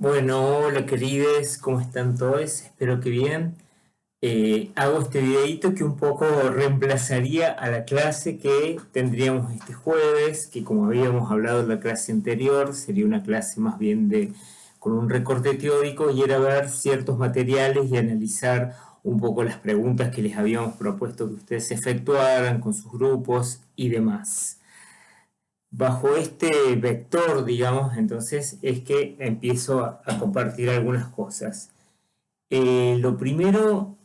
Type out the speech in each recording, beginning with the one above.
Bueno, hola queridos, ¿cómo están todos? Espero que bien. Hago este videito que un poco reemplazaría a la clase que tendríamos este jueves, que como habíamos hablado en la clase anterior, sería una clase más bien con un recorte teórico y era ver ciertos materiales y analizar un poco las preguntas que les habíamos propuesto que ustedes efectuaran con sus grupos y demás. Bajo este vector, digamos, entonces es que empiezo a compartir algunas cosas. Lo primero,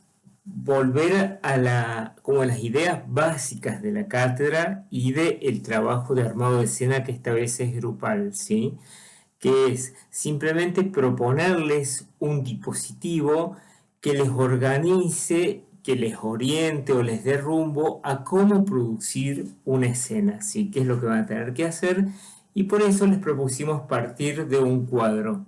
volver como a las ideas básicas de la cátedra y del trabajo de armado de escena que esta vez es grupal, ¿sí? Que es simplemente proponerles un dispositivo que les organice, que les oriente o les dé rumbo a cómo producir una escena, ¿sí? Qué es lo que van a tener que hacer, y por eso les propusimos partir de un cuadro.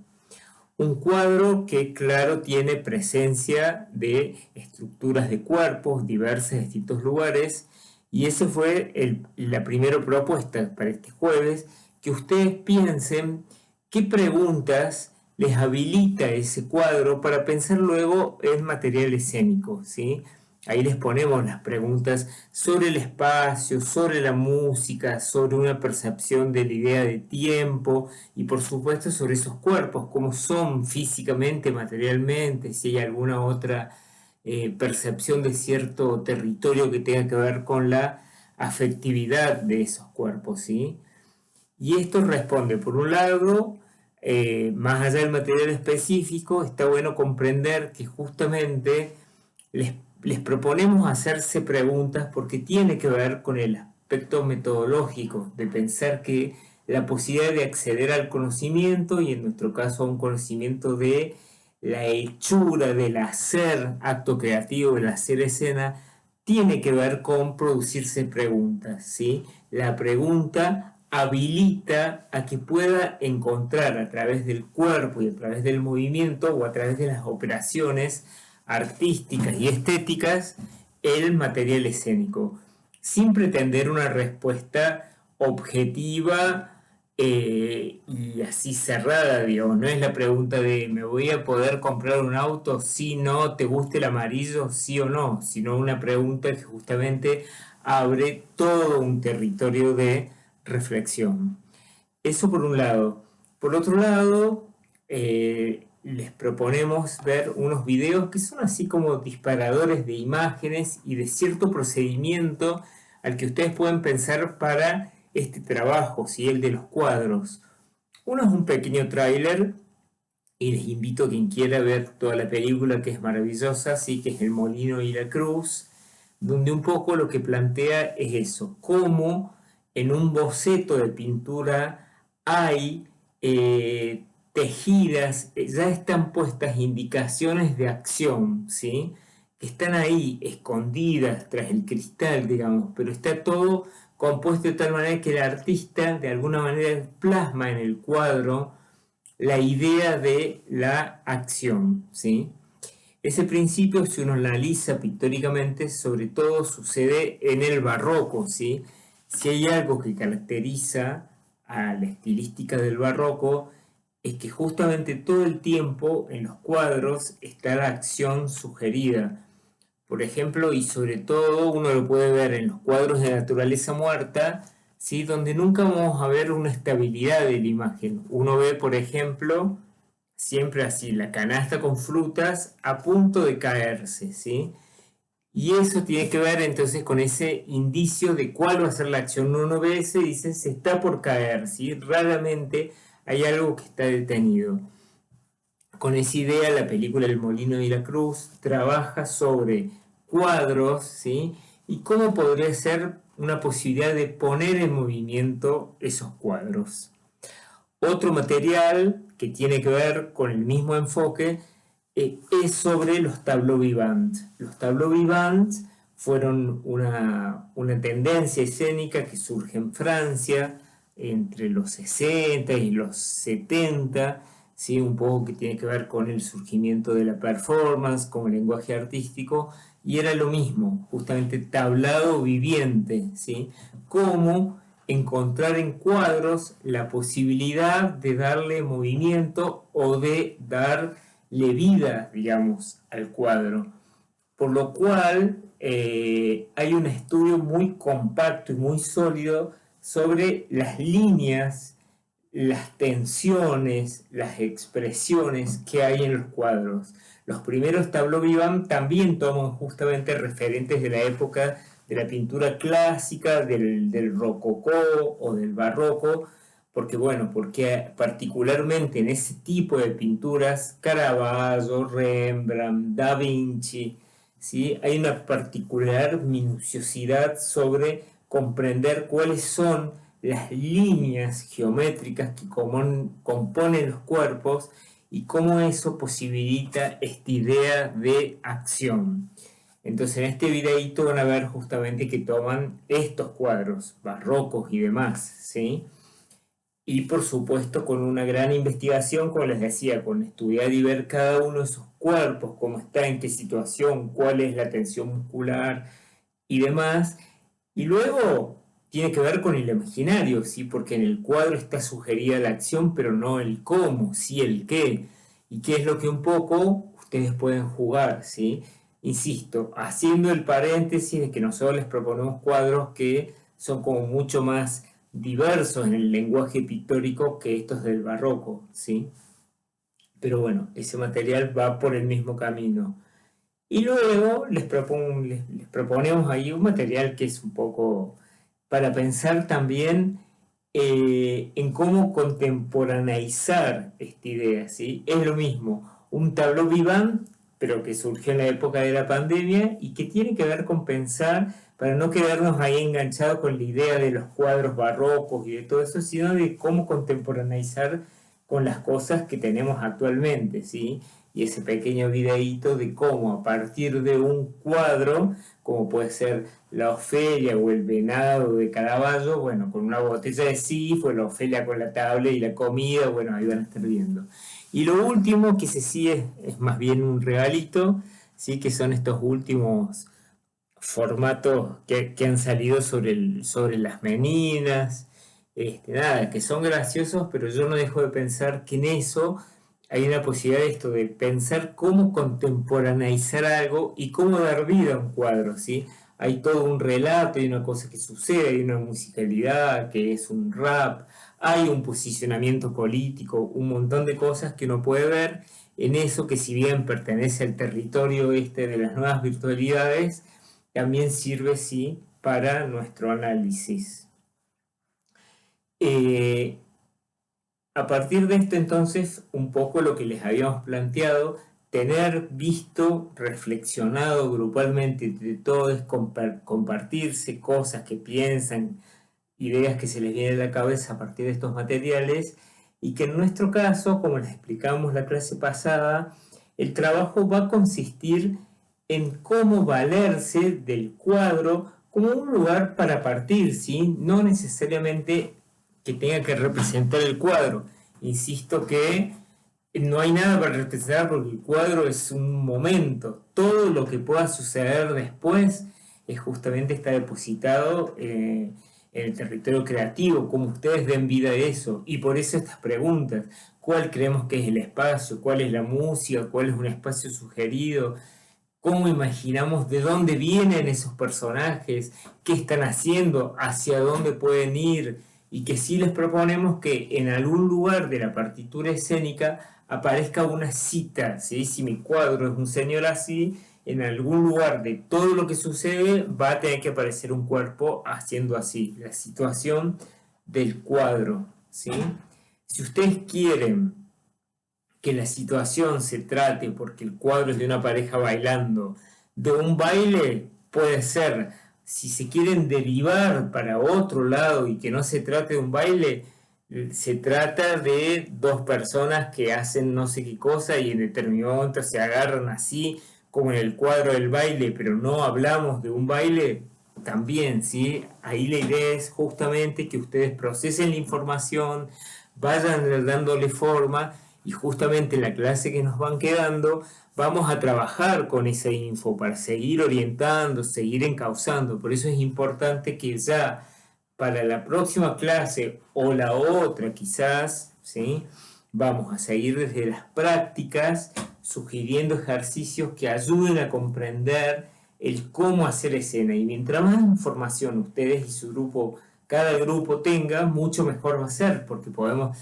Un cuadro que, claro, tiene presencia de estructuras de cuerpos diversas de distintos lugares, y esa fue la primera propuesta para este jueves, que ustedes piensen qué preguntas les habilita ese cuadro para pensar luego en material escénico, ¿sí? Ahí les ponemos las preguntas sobre el espacio, sobre la música, sobre una percepción de la idea de tiempo y por supuesto sobre esos cuerpos, cómo son físicamente, materialmente, si hay alguna otra percepción de cierto territorio que tenga que ver con la afectividad de esos cuerpos, ¿sí? Y esto responde, por un lado, más allá del material específico, está bueno comprender que justamente les, les proponemos hacerse preguntas porque tiene que ver con el aspecto metodológico, de pensar que la posibilidad de acceder al conocimiento, y en nuestro caso a un conocimiento de la hechura, del hacer acto creativo, del hacer escena, tiene que ver con producirse preguntas, ¿sí? La pregunta habilita a que pueda encontrar a través del cuerpo y a través del movimiento o a través de las operaciones artísticas y estéticas el material escénico, sin pretender una respuesta objetiva y así cerrada, digamos. No es la pregunta de ¿me voy a poder comprar un auto? Sí, no, ¿te gusta el amarillo? Sí o no, sino una pregunta que justamente abre todo un territorio de reflexión. Eso por un lado. Por otro lado, les proponemos ver unos videos que son así como disparadores de imágenes y de cierto procedimiento al que ustedes pueden pensar para este trabajo, ¿sí? El de los cuadros. Uno es un pequeño tráiler y les invito a quien quiera ver toda la película, que es maravillosa, sí, que es El Molino y la Cruz, donde un poco lo que plantea es eso, cómo en un boceto de pintura hay tejidas, ya están puestas indicaciones de acción, ¿sí? Que están ahí escondidas tras el cristal, digamos, pero está todo compuesto de tal manera que el artista de alguna manera plasma en el cuadro la idea de la acción, ¿sí? Ese principio, si uno analiza pictóricamente, sobre todo sucede en el barroco, ¿sí? Si hay algo que caracteriza a la estilística del barroco, es que justamente todo el tiempo en los cuadros está la acción sugerida. Por ejemplo, y sobre todo uno lo puede ver en los cuadros de naturaleza muerta, ¿sí? Donde nunca vamos a ver una estabilidad de la imagen. Uno ve, por ejemplo, siempre así, la canasta con frutas a punto de caerse, ¿sí? Y eso tiene que ver entonces con ese indicio de cuál va a ser la acción. Uno ve ese y dice, se está por caer, ¿sí? Raramente hay algo que está detenido. Con esa idea, la película El Molino y la Cruz trabaja sobre cuadros, ¿sí? Y cómo podría ser una posibilidad de poner en movimiento esos cuadros. Otro material que tiene que ver con el mismo enfoque es sobre los tableaux vivants. Los tableaux vivants fueron una tendencia escénica que surge en Francia entre los 60 y los 70, ¿sí? Un poco que tiene que ver con el surgimiento de la performance como lenguaje artístico, y era lo mismo, justamente tablado viviente, ¿sí? Como encontrar en cuadros la posibilidad de darle movimiento o de darle vida, digamos, al cuadro. Por lo cual hay un estudio muy compacto y muy sólido sobre las líneas, las tensiones, las expresiones que hay en los cuadros. Los primeros tableaux vivants también toman justamente referentes de la época de la pintura clásica, del rococó o del barroco, porque bueno, porque particularmente en ese tipo de pinturas, Caravaggio, Rembrandt, Da Vinci, ¿sí? Hay una particular minuciosidad sobre comprender cuáles son las líneas geométricas que componen los cuerpos y cómo eso posibilita esta idea de acción. Entonces en este videíto van a ver justamente que toman estos cuadros barrocos y demás, ¿sí? Y por supuesto con una gran investigación, como les decía, con estudiar y ver cada uno de esos cuerpos, cómo está, en qué situación, cuál es la tensión muscular y demás. Y luego tiene que ver con el imaginario, ¿sí? Porque en el cuadro está sugerida la acción, pero no el cómo, sí el qué. Y qué es lo que un poco ustedes pueden jugar, ¿sí? Insisto, haciendo el paréntesis de que nosotros les proponemos cuadros que son como mucho más diversos en el lenguaje pictórico que estos del barroco, ¿sí? Pero bueno, ese material va por el mismo camino. Y luego les proponemos ahí un material que es un poco para pensar también en cómo contemporaneizar esta idea, ¿sí? Es lo mismo, un tableau vivant, pero que surgió en la época de la pandemia y que tiene que ver con pensar, para no quedarnos ahí enganchados con la idea de los cuadros barrocos y de todo eso, sino de cómo contemporaneizar con las cosas que tenemos actualmente, ¿sí? Y ese pequeño videíto de cómo a partir de un cuadro, como puede ser la Ofelia o el Venado de Caravaggio, bueno, con una botella de Sif, o la Ofelia con la tabla y la comida, bueno, ahí van a estar viendo. Y lo último, que se sí es más bien un regalito, ¿sí? Que son estos últimos formatos que han salido sobre las meninas, nada, que son graciosos, pero yo no dejo de pensar que en eso hay una posibilidad de esto, de pensar cómo contemporaneizar algo y cómo dar vida a un cuadro, ¿sí? Hay todo un relato, hay una cosa que sucede, hay una musicalidad, que es un rap, hay un posicionamiento político, un montón de cosas que uno puede ver en eso que si bien pertenece al territorio este de las nuevas virtualidades, también sirve, sí, para nuestro análisis. A partir de esto, entonces, un poco lo que les habíamos planteado, tener visto, reflexionado grupalmente de todo, es compartirse cosas que piensan, ideas que se les vienen a la cabeza a partir de estos materiales, y que en nuestro caso, como les explicamos la clase pasada, el trabajo va a consistir en cómo valerse del cuadro como un lugar para partir, ¿sí? No necesariamente que tenga que representar el cuadro. Insisto que no hay nada para representar porque el cuadro es un momento. Todo lo que pueda suceder después es justamente está depositado en el territorio creativo, cómo ustedes den vida a eso. Y por eso estas preguntas, ¿cuál creemos que es el espacio? ¿Cuál es la música? ¿Cuál es un espacio sugerido? ¿Cómo imaginamos de dónde vienen esos personajes? ¿Qué están haciendo? ¿Hacia dónde pueden ir? Y que sí les proponemos que en algún lugar de la partitura escénica aparezca una cita, ¿sí? Si mi cuadro es un señor así, en algún lugar de todo lo que sucede va a tener que aparecer un cuerpo haciendo así, la situación del cuadro, ¿sí? Si ustedes quieren que la situación se trate, porque el cuadro es de una pareja bailando, de un baile, puede ser. Si se quieren derivar para otro lado y que no se trate de un baile, se trata de dos personas que hacen no sé qué cosa y en determinado momento se agarran así, como en el cuadro del baile, pero no hablamos de un baile, también, ¿sí? Ahí la idea es justamente que ustedes procesen la información, vayan dándole forma y justamente en la clase que nos van quedando vamos a trabajar con esa info para seguir orientando, seguir encauzando. Por eso es importante que ya para la próxima clase o la otra quizás, ¿sí? Vamos a seguir desde las prácticas, sugiriendo ejercicios que ayuden a comprender el cómo hacer escena. Y mientras más información ustedes y su grupo, cada grupo tenga, mucho mejor va a ser, porque podemos,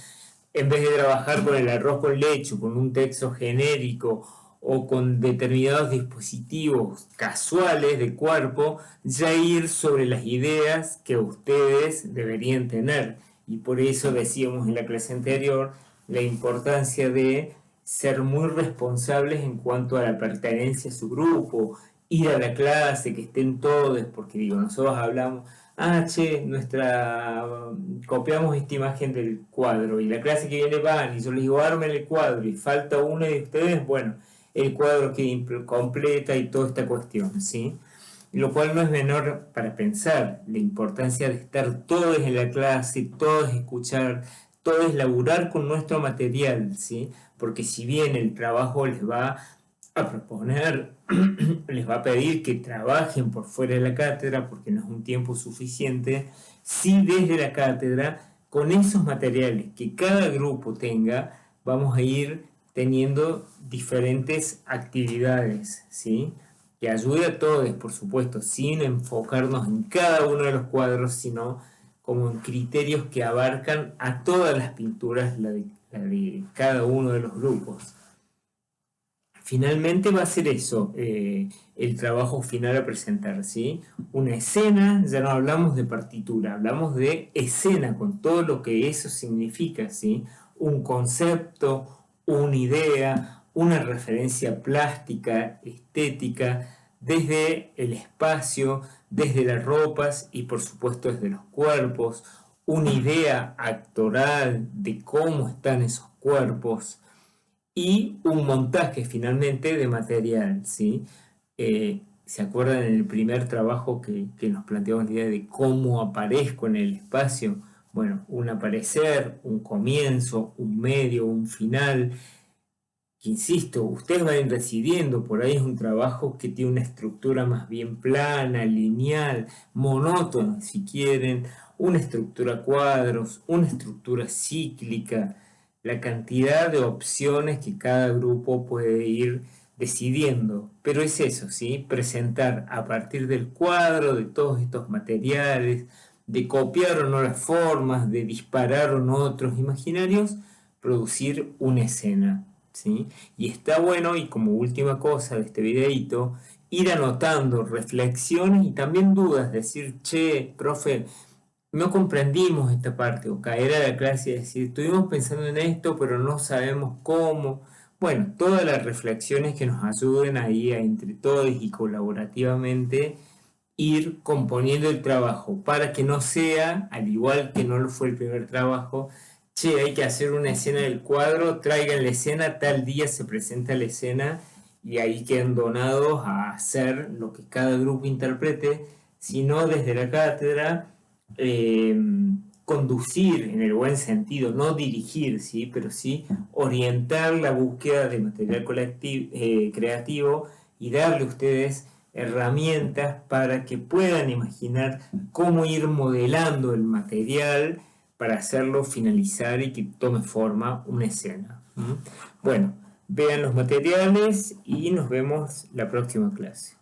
en vez de trabajar con el arroz con leche, con un texto genérico o con determinados dispositivos casuales de cuerpo, ya ir sobre las ideas que ustedes deberían tener. Y por eso decíamos en la clase anterior la importancia de ser muy responsables en cuanto a la pertenencia a su grupo, ir a la clase, que estén todos, porque digo, nosotros hablamos, che, copiamos esta imagen del cuadro y la clase que viene van y yo les digo, armen el cuadro y falta uno de ustedes, bueno, el cuadro queda completa y toda esta cuestión, ¿sí? Lo cual no es menor para pensar la importancia de estar todos en la clase, todos escuchar, todos laburar con nuestro material, ¿sí? Porque si bien el trabajo les va a proponer, les va a pedir que trabajen por fuera de la cátedra porque no es un tiempo suficiente, sí desde la cátedra, con esos materiales que cada grupo tenga, vamos a ir teniendo diferentes actividades, ¿sí? Que ayude a todos, por supuesto, sin enfocarnos en cada uno de los cuadros, sino como en criterios que abarcan a todas las pinturas, la de cada uno de los grupos. Finalmente va a ser eso, el trabajo final a presentar, ¿sí? Una escena, ya no hablamos de partitura, hablamos de escena, con todo lo que eso significa, ¿sí? Un concepto, una idea, una referencia plástica, estética, desde el espacio, desde las ropas y por supuesto desde los cuerpos, una idea actoral de cómo están esos cuerpos, y un montaje finalmente de material, ¿sí? ¿Se acuerdan en el primer trabajo que nos planteamos la idea de cómo aparezco en el espacio? Bueno, un aparecer, un comienzo, un medio, un final, que insisto, ustedes van decidiendo, por ahí es un trabajo que tiene una estructura más bien plana, lineal, monótona, si quieren, una estructura cuadros, una estructura cíclica, la cantidad de opciones que cada grupo puede ir decidiendo. Pero es eso, ¿sí? Presentar a partir del cuadro, de todos estos materiales, de copiar o no las formas, de disparar o no otros imaginarios, producir una escena, ¿sí? Y está bueno, y como última cosa de este videito, ir anotando reflexiones y también dudas, decir, che, profe, no comprendimos esta parte, o caer a la clase y decir, estuvimos pensando en esto, pero no sabemos cómo. Bueno, todas las reflexiones que nos ayuden ahí a entre todos y colaborativamente ir componiendo el trabajo para que no sea, al igual que no lo fue el primer trabajo, che, hay que hacer una escena del cuadro, traigan la escena, tal día se presenta la escena y ahí quedan donados a hacer lo que cada grupo interprete, sino desde la cátedra eh, conducir en el buen sentido, no dirigir, ¿sí? Pero sí orientar la búsqueda de material creativo y darle a ustedes herramientas para que puedan imaginar cómo ir modelando el material para hacerlo finalizar y que tome forma una escena. Bueno, vean los materiales y nos vemos la próxima clase.